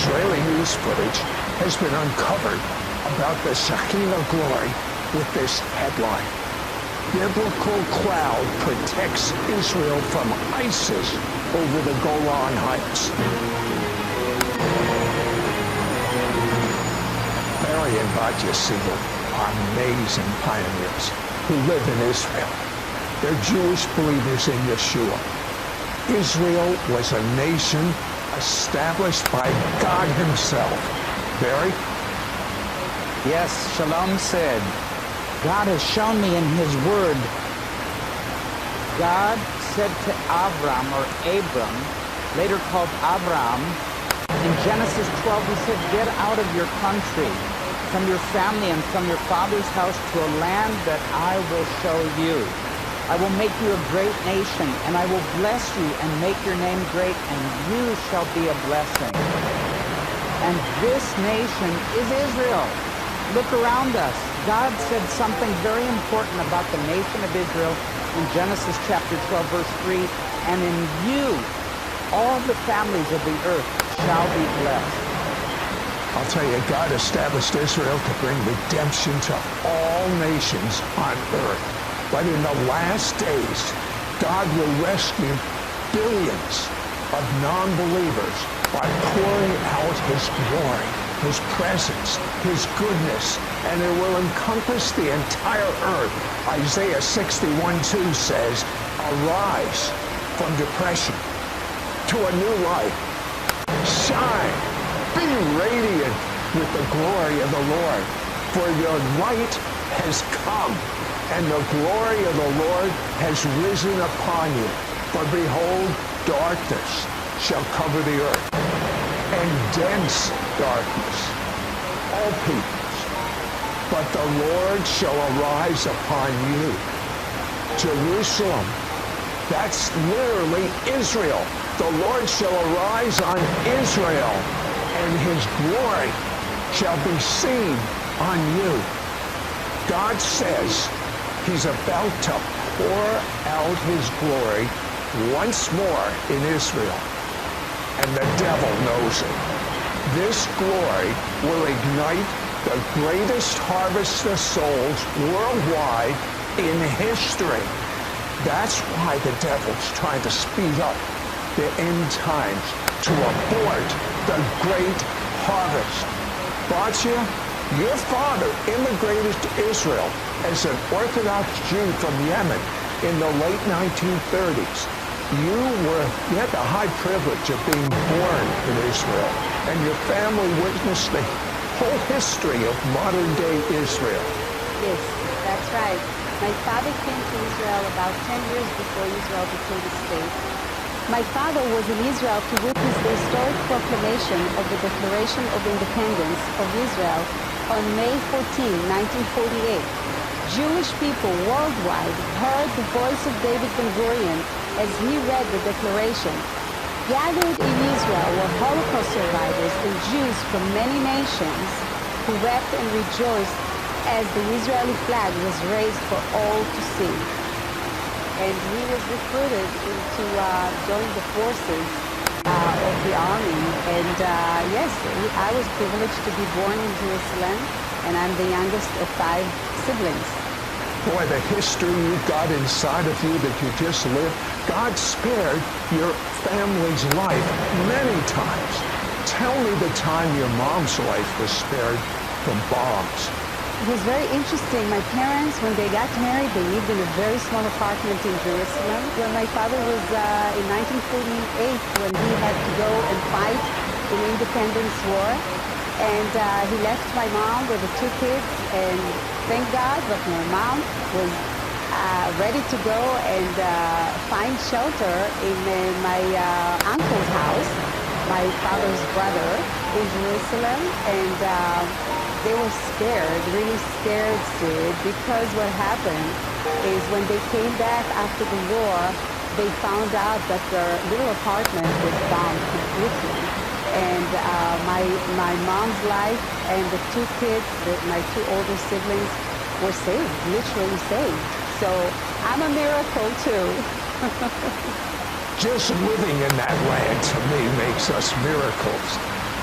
Israeli news footage has been uncovered about the Shekinah glory with this headline: Biblical cloud protects Israel from ISIS over the Golan Heights. Barry and Batya Siegel are amazing pioneers who live in Israel. They're Jewish believers in Yeshua. Israel was a nation established by God himself. Barry? Yes, Shalom said, God has shown me in his word. God said to Avram, or Abram, later called Abraham, in Genesis 12, he said, get out of your country, from your family and from your father's house to a land that I will show you. I will make you a great nation, and I will bless you and make your name great, and you shall be a blessing. And this nation is Israel. Look around us. God said something very important about the nation of Israel in Genesis chapter 12, verse 3, and in you all the families of the earth shall be blessed. I'll tell you, God established Israel to bring redemption to all nations on earth. But in the last days, God will rescue billions of non-believers by pouring out his glory, his presence, his goodness, and it will encompass the entire earth. Isaiah 61:2 says, arise from depression to a new life. Shine, be radiant with the glory of the Lord, for your light has come, and the glory of the Lord has risen upon you. For behold, darkness shall cover the earth, and dense darkness all peoples. But the Lord shall arise upon you. Jerusalem, that's literally Israel. The Lord shall arise on Israel, and his glory shall be seen on you. God says he's about to pour out his glory once more in Israel, and the devil knows it. This glory will ignite the greatest harvest of souls worldwide in history. That's why the devil's trying to speed up the end times to abort the great harvest. Batya, your father immigrated to Israel as an Orthodox Jew from Yemen in the late 1930s. You had the high privilege of being born in Israel, and your family witnessed the whole history of modern-day Israel. Yes, that's right. My father came to Israel about 10 years before Israel became a state. My father was in Israel to witness the historic proclamation of the Declaration of Independence of Israel on May 14, 1948. Jewish people worldwide heard the voice of David Ben-Gurion as he read the declaration. Gathered in Israel were Holocaust survivors and Jews from many nations who wept and rejoiced as the Israeli flag was raised for all to see. And he was recruited to join the forces of the army. And yes, I was privileged to be born in Jerusalem, and I'm the youngest of 5 siblings. Boy, the history you've got inside of you that you just lived, God spared your family's life many times. Tell me the time your mom's life was spared from bombs. It was very interesting. My parents, when they got married, they lived in a very small apartment in Jerusalem. When my father was in 1948, when he had to go and fight in the Independence War, and he left my mom with the 2 kids, and thank God that my mom was ready to go and find shelter in my uncle's house, my father's brother, in Jerusalem, and they were scared, really scared, Sid, because what happened is when they came back after the war, they found out that their little apartment was bombed completely. And my mom's life and the 2 kids, my 2 older siblings, were saved, literally saved. So I'm a miracle too. Just living in that land, to me, makes us miracles.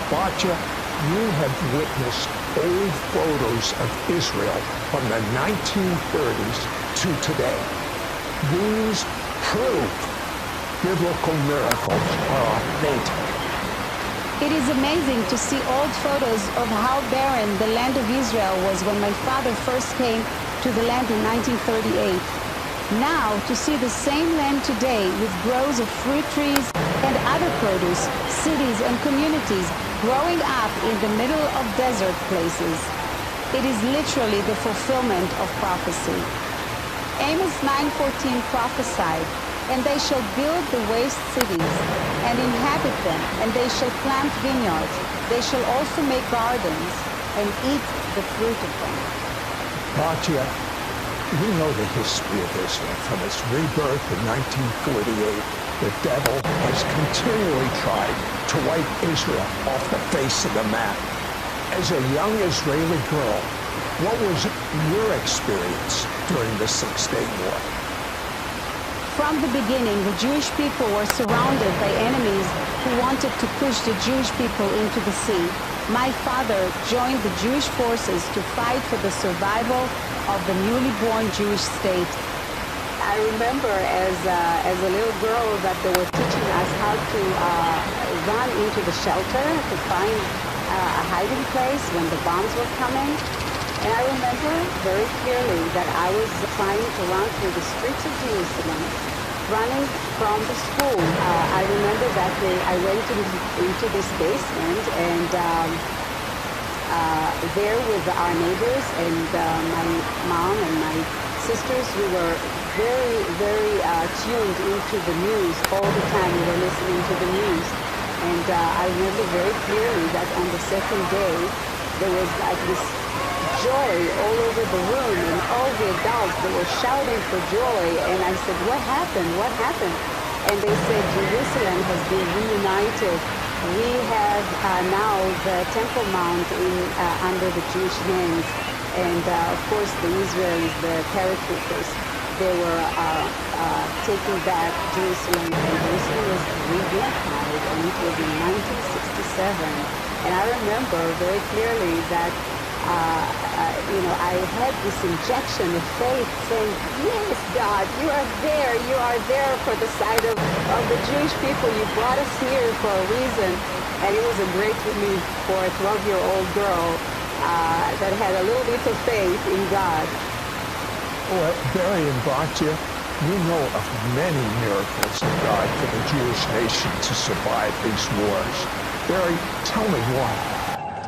Batya, you have witnessed old photos of Israel from the 1930s to today. These prove biblical miracles are authentic. It is amazing to see old photos of how barren the land of Israel was when my father first came to the land in 1938. Now, to see the same land today with groves of fruit trees and other produce, cities and communities growing up in the middle of desert places. It is literally the fulfillment of prophecy. Amos 9:14 prophesied, "And they shall build the waste cities, and inhabit them, and they shall plant vineyards. They shall also make gardens, and eat the fruit of them." Batya, you know the history of Israel. From its rebirth in 1948, the devil has continually tried to wipe Israel off the face of the map. As a young Israeli girl, what was your experience during the Six-Day War? From the beginning, the Jewish people were surrounded by enemies who wanted to push the Jewish people into the sea. My father joined the Jewish forces to fight for the survival of the newly born Jewish state. I remember as a little girl that they were teaching us how to run into the shelter to find a hiding place when the bombs were coming. And I remember very clearly that I was trying to run through the streets of Jerusalem, running from the school. I remember that I went into this basement, and there with our neighbors and my mom and my sisters, we were very, very tuned into the news all the time. We were listening to the news. And I remember very clearly that on the second day, there was like this joy all over the room, and all the adults, they were shouting for joy. And I said, "What happened? What happened?" And they said, "Jerusalem has been reunited. We have now the Temple Mount under the Jewish hands." And of course, the Israelis, the paratroopers, they were taking back Jerusalem, and Jerusalem was reunified, and it was in 1967. And I remember very clearly that I had this injection of faith saying, "Yes, God, you are there for the side of the Jewish people. You brought us here for a reason." And it was a great relief for a 12-year-old girl that had a little bit of faith in God. Well, Barry and Batya, you know of many miracles of God for the Jewish nation to survive these wars. Barry, tell me why.